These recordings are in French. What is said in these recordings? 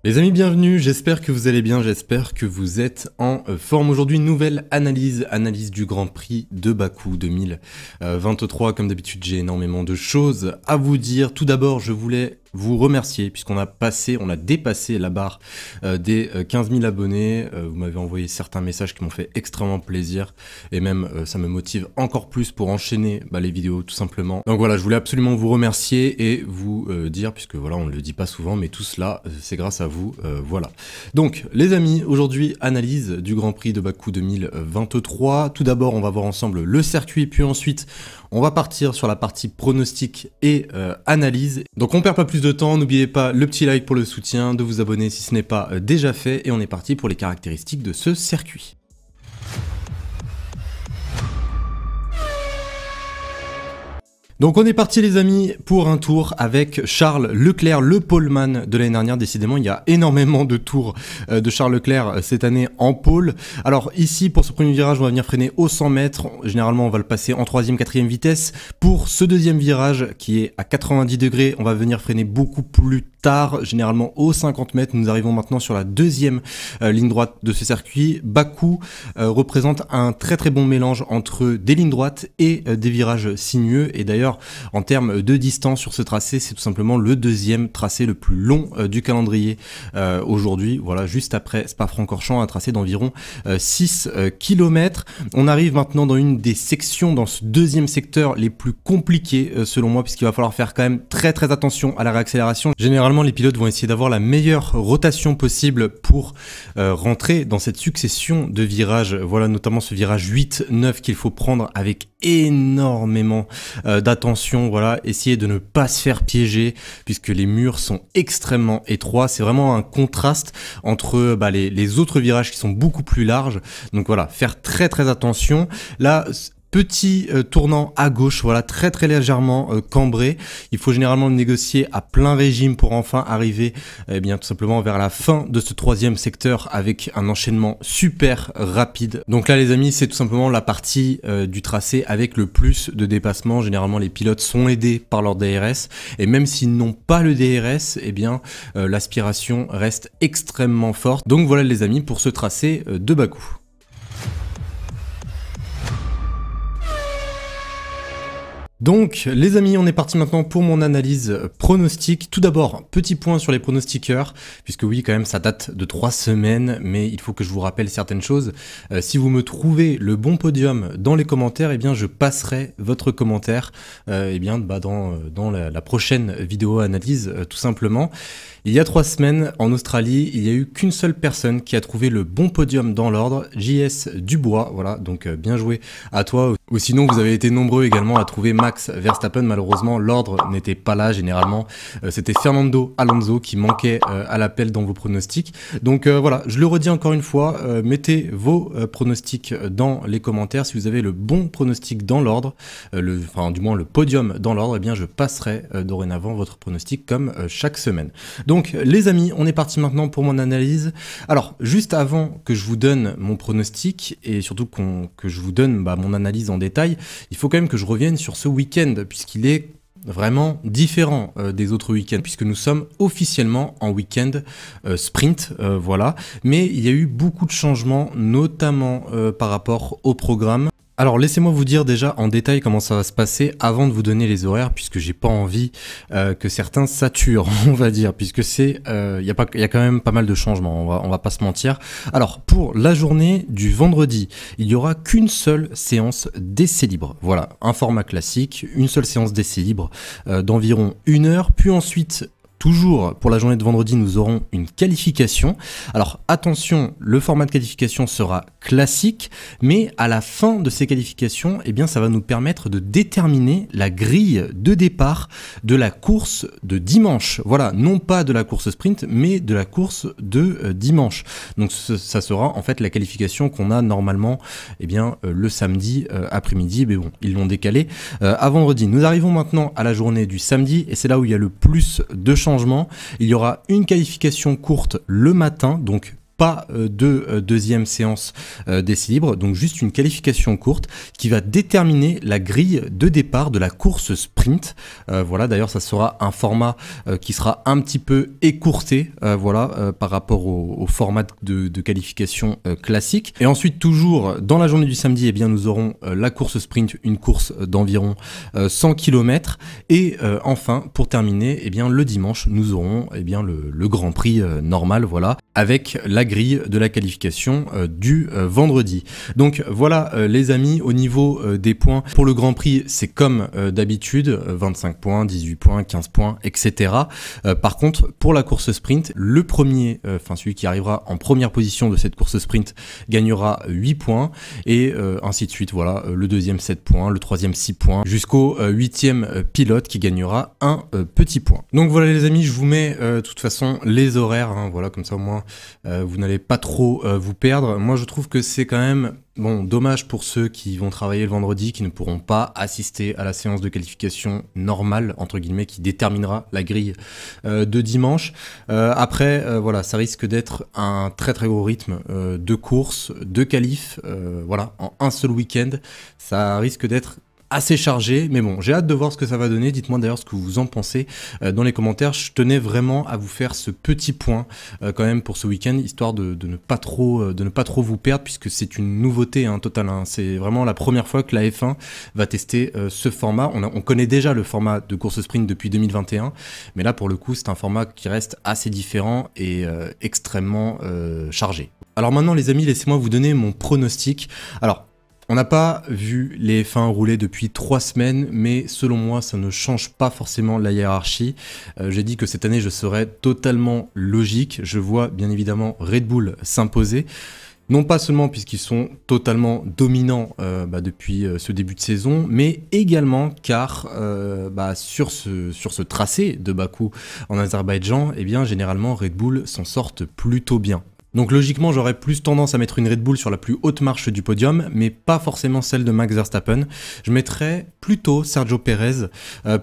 Les amis, bienvenue, j'espère que vous allez bien, j'espère que vous êtes en forme. Aujourd'hui, nouvelle analyse du Grand Prix de Bakou 2023. Comme d'habitude, j'ai énormément de choses à vous dire. Tout d'abord, je voulais vous remercier puisqu'on a dépassé la barre des 15 000 abonnés. Vous m'avez envoyé certains messages qui m'ont fait extrêmement plaisir et même ça me motive encore plus pour enchaîner les vidéos tout simplement. Donc voilà, je voulais absolument vous remercier et vous dire, puisque voilà, on ne le dit pas souvent, mais tout cela c'est grâce à vous, voilà. Donc les amis, aujourd'hui analyse du Grand Prix de Bakou 2023. Tout d'abord, on va voir ensemble le circuit, puis ensuite on va partir sur la partie pronostic et analyse. Donc on perd pas plus de temps, n'oubliez pas le petit like pour le soutien, de vous abonner si ce n'est pas déjà fait, et on est parti pour les caractéristiques de ce circuit. Donc on est parti les amis pour un tour avec Charles Leclerc, le poleman de l'année dernière. Décidément, il y a énormément de tours de Charles Leclerc cette année en pole. Alors ici, pour ce premier virage, on va venir freiner au 100 mètres. Généralement, on va le passer en 3e, 4e vitesse. Pour ce deuxième virage, qui est à 90 degrés, on va venir freiner beaucoup plus tard, généralement au 50 mètres. Nous arrivons maintenant sur la deuxième ligne droite de ce circuit. Bakou représente un très bon mélange entre des lignes droites et des virages sinueux. Et d'ailleurs, en termes de distance sur ce tracé, c'est tout simplement le deuxième tracé le plus long du calendrier aujourd'hui. Voilà, juste après Spa-Francorchamps, un tracé d'environ 6 km. On arrive maintenant dans une des sections, dans ce deuxième secteur, les plus compliqués selon moi, puisqu'il va falloir faire quand même très attention à la réaccélération. Généralement, les pilotes vont essayer d'avoir la meilleure rotation possible pour rentrer dans cette succession de virages. Voilà, notamment ce virage 8-9 qu'il faut prendre avec énormément d'attention. Voilà, essayez de ne pas se faire piéger puisque les murs sont extrêmement étroits. C'est vraiment un contraste entre les autres virages qui sont beaucoup plus larges. Donc voilà, faire très attention. Là, petit tournant à gauche, voilà, très légèrement cambré. Il faut généralement le négocier à plein régime pour enfin arriver tout simplement vers la fin de ce troisième secteur avec un enchaînement super rapide. Donc là les amis, c'est tout simplement la partie du tracé avec le plus de dépassement. Généralement les pilotes sont aidés par leur DRS et même s'ils n'ont pas le DRS, l'aspiration reste extrêmement forte. Donc voilà les amis pour ce tracé de Bakou. Donc les amis, on est parti maintenant pour mon analyse pronostic. Tout d'abord, petit point sur les pronostiqueurs, puisque oui quand même ça date de 3 semaines, mais il faut que je vous rappelle certaines choses. Si vous me trouvez le bon podium dans les commentaires, je passerai votre commentaire dans la prochaine vidéo analyse tout simplement. Il y a 3 semaines en Australie, il n'y a eu qu'une seule personne qui a trouvé le bon podium dans l'ordre, JS Dubois. Voilà, donc bien joué à toi. Ou sinon vous avez été nombreux également à trouver Max Verstappen. Malheureusement l'ordre n'était pas là, généralement c'était Fernando Alonso qui manquait à l'appel dans vos pronostics. Donc voilà, je le redis encore une fois, mettez vos pronostics dans les commentaires. Si vous avez le bon pronostic dans l'ordre, du moins le podium dans l'ordre, je passerai dorénavant votre pronostic comme chaque semaine. Donc les amis, on est parti maintenant pour mon analyse. Alors juste avant que je vous donne mon pronostic et surtout que je vous donne mon analyse en détail, il faut quand même que je revienne sur ce week-end puisqu'il est vraiment différent des autres week-ends puisque nous sommes officiellement en week-end sprint, voilà. Mais il y a eu beaucoup de changements, notamment par rapport au programme. Alors laissez-moi vous dire déjà en détail comment ça va se passer avant de vous donner les horaires, puisque j'ai pas envie que certains saturent, on va dire, puisque c'est il y a quand même pas mal de changements, on va pas se mentir. Alors pour la journée du vendredi, il y aura qu'une seule séance d'essai libre. Voilà, un format classique, une seule séance d'essai libre d'environ 1 heure, puis ensuite toujours pour la journée de vendredi, nous aurons une qualification. Alors attention, le format de qualification sera classique, mais à la fin de ces qualifications, ça va nous permettre de déterminer la grille de départ de la course de dimanche. Voilà, non pas de la course sprint, mais de la course de dimanche. Donc ça sera en fait la qualification qu'on a normalement le samedi après-midi, mais bon, ils l'ont décalé à vendredi. Nous arrivons maintenant à la journée du samedi, et c'est là où il y a le plus de changements. Il y aura une qualification courte le matin, donc pas de deuxième séance d'essai libre, donc juste une qualification courte qui va déterminer la grille de départ de la course sprint. Voilà, d'ailleurs ça sera un format qui sera un petit peu écourté par rapport au format de qualification classique. Et ensuite toujours dans la journée du samedi, eh bien, nous aurons la course sprint, une course d'environ 100 km. Et enfin pour terminer, eh bien, le dimanche nous aurons eh bien, le Grand Prix normal, voilà, avec la grille de la qualification du vendredi. Donc voilà les amis, au niveau des points pour le Grand Prix, c'est comme d'habitude, 25 points, 18 points, 15 points, etc. Par contre, pour la course sprint, le premier, celui qui arrivera en première position de cette course sprint gagnera 8 points et ainsi de suite. Voilà, le deuxième 7 points, le troisième 6 points, jusqu'au 8e pilote qui gagnera un petit point. Donc voilà les amis, je vous mets de toute façon les horaires, hein, voilà, comme ça au moins vous n'allez pas trop vous perdre. Moi je trouve que c'est quand même bon, dommage pour ceux qui vont travailler le vendredi, qui ne pourront pas assister à la séance de qualification normale, entre guillemets, qui déterminera la grille de dimanche. Après, voilà, ça risque d'être un très très gros rythme de course, de qualif, voilà, en un seul week-end. Ça risque d'être assez chargé, mais bon, j'ai hâte de voir ce que ça va donner. Dites-moi d'ailleurs ce que vous en pensez dans les commentaires. Je tenais vraiment à vous faire ce petit point quand même pour ce week-end, histoire de ne pas trop vous perdre, puisque c'est une nouveauté hein, totale. Hein. C'est vraiment la première fois que la F1 va tester ce format. On connaît déjà le format de course sprint depuis 2021, mais là pour le coup c'est un format qui reste assez différent et extrêmement chargé. Alors maintenant les amis, laissez-moi vous donner mon pronostic. Alors, on n'a pas vu les F1 rouler depuis 3 semaines, mais selon moi, ça ne change pas forcément la hiérarchie. J'ai dit que cette année, je serais totalement logique. Je vois bien évidemment Red Bull s'imposer. Non pas seulement puisqu'ils sont totalement dominants depuis ce début de saison, mais également car sur ce tracé de Bakou en Azerbaïdjan, eh bien généralement Red Bull s'en sortent plutôt bien. Donc logiquement, j'aurais plus tendance à mettre une Red Bull sur la plus haute marche du podium, mais pas forcément celle de Max Verstappen. Je mettrais plutôt Sergio Pérez.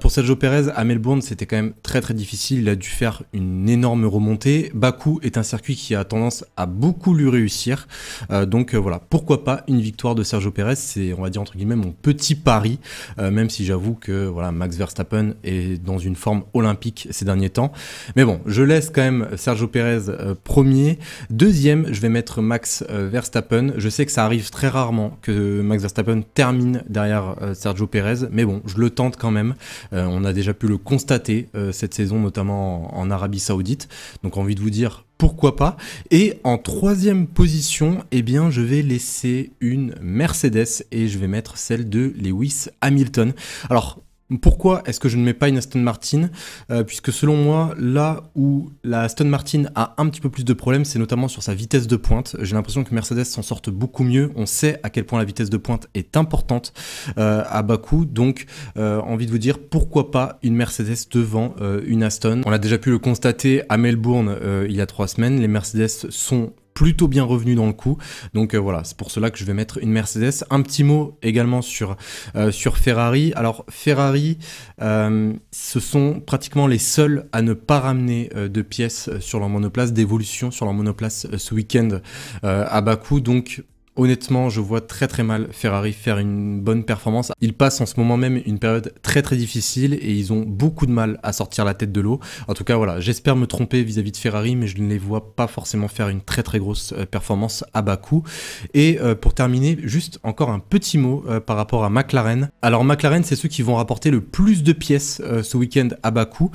Pour Sergio Pérez, à Melbourne, c'était quand même très très difficile. Il a dû faire une énorme remontée. Bakou est un circuit qui a tendance à beaucoup lui réussir. Voilà, pourquoi pas une victoire de Sergio Pérez. C'est, on va dire entre guillemets, mon petit pari, même si j'avoue que voilà, Max Verstappen est dans une forme olympique ces derniers temps. Mais bon, je laisse quand même Sergio Pérez premier. Deuxième, je vais mettre Max Verstappen. Je sais que ça arrive très rarement que Max Verstappen termine derrière Sergio Pérez, mais bon, je le tente quand même. On a déjà pu le constater cette saison, notamment en Arabie Saoudite. Donc envie de vous dire pourquoi pas. Et en troisième position, eh bien, je vais laisser une Mercedes et je vais mettre celle de Lewis Hamilton. Alors, pourquoi est-ce que je ne mets pas une Aston Martin puisque selon moi, là où la Aston Martin a un petit peu plus de problèmes, c'est notamment sur sa vitesse de pointe. J'ai l'impression que Mercedes s'en sorte beaucoup mieux. On sait à quel point la vitesse de pointe est importante à Bakou. Donc, envie de vous dire, pourquoi pas une Mercedes devant une Aston. On a déjà pu le constater à Melbourne il y a 3 semaines. Les Mercedes sont plutôt bien revenu dans le coup, donc voilà, c'est pour cela que je vais mettre une Mercedes. Un petit mot également sur Ferrari. Alors Ferrari, ce sont pratiquement les seuls à ne pas ramener de pièces sur leur monoplace, d'évolution sur leur monoplace ce week-end à Bakou, donc honnêtement, je vois très très mal Ferrari faire une bonne performance. Ils passent en ce moment même une période très très difficile et ils ont beaucoup de mal à sortir la tête de l'eau. En tout cas, voilà, j'espère me tromper vis-à-vis de Ferrari, mais je ne les vois pas forcément faire une très très grosse performance à Bakou. Et pour terminer, juste encore un petit mot par rapport à McLaren. Alors McLaren, c'est ceux qui vont rapporter le plus de pièces ce week-end à Bakou.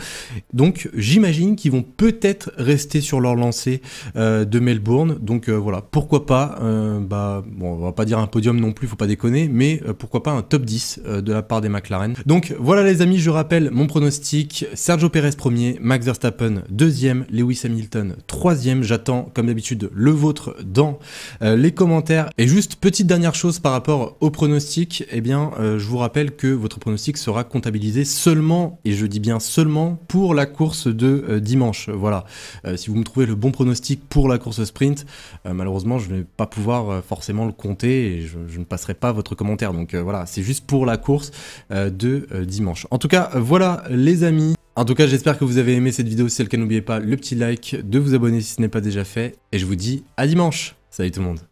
Donc j'imagine qu'ils vont peut-être rester sur leur lancée de Melbourne. Donc voilà, pourquoi pas bon, on va pas dire un podium non plus, faut pas déconner, mais pourquoi pas un top 10 de la part des McLaren. Donc voilà les amis, je rappelle mon pronostic: Sergio Pérez premier, Max Verstappen deuxième, Lewis Hamilton troisième. J'attends comme d'habitude le vôtre dans les commentaires. Et juste petite dernière chose par rapport au pronostic, eh bien je vous rappelle que votre pronostic sera comptabilisé seulement, et je dis bien seulement, pour la course de dimanche. Voilà, si vous me trouvez le bon pronostic pour la course sprint, malheureusement je ne vais pas pouvoir forcément le compter et je ne passerai pas votre commentaire. Donc voilà, c'est juste pour la course de dimanche. En tout cas, voilà les amis. En tout cas, j'espère que vous avez aimé cette vidéo. Si c'est le cas, n'oubliez pas le petit like, de vous abonner si ce n'est pas déjà fait. Et je vous dis à dimanche. Salut tout le monde.